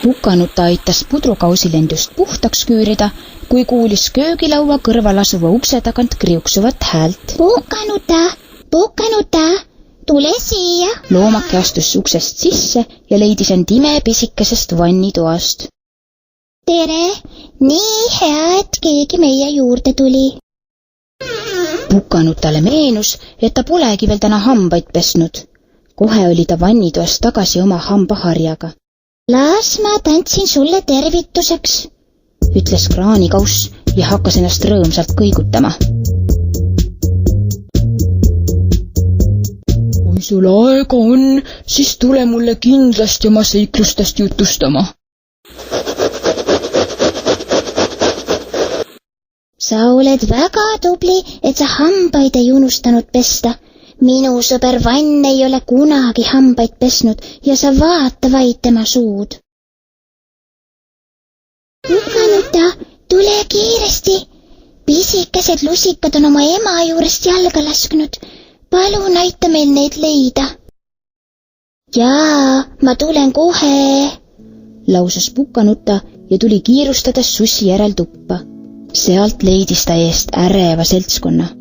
Pukanuta aitas pudrukausile endust puhtaks küürida, kui kuulis köögilaua kõrval asuva ukse tagant kriuksuvat häält. Pukanuta, tule siia! Loomake astus uksest sisse ja leidis end imepisikesest vannitoast. Tere! Nii hea, et keegi meie juurde tuli. Pukanutale meenus, et ta polegi veel täna hambaid pesnud. Kohe oli ta vannitoast tagasi oma hambaharjaga. Las ma tantsin sulle tervituseks, ütles kraanikauss ja hakkas ennast rõõmsalt kõigutama. Kui sul aega on, siis tule mulle kindlasti oma seiklustest jutustama. Sa oled väga tubli, et sa hambaid ei unustanud pesta. Minu sõber Vann ei ole kunagi hambaid pesnud ja sa vaata vaid tema suud. Pukanuta, tule kiiresti. Pisikesed lusikad on oma ema juurest jalga lasknud. Palun aita meil need leida. Jaa, ma tulen kohe, lausus Pukanuta ja tuli kiirustades sussi järel tuppa. Sealt leidis ta eest äreva seltskonna.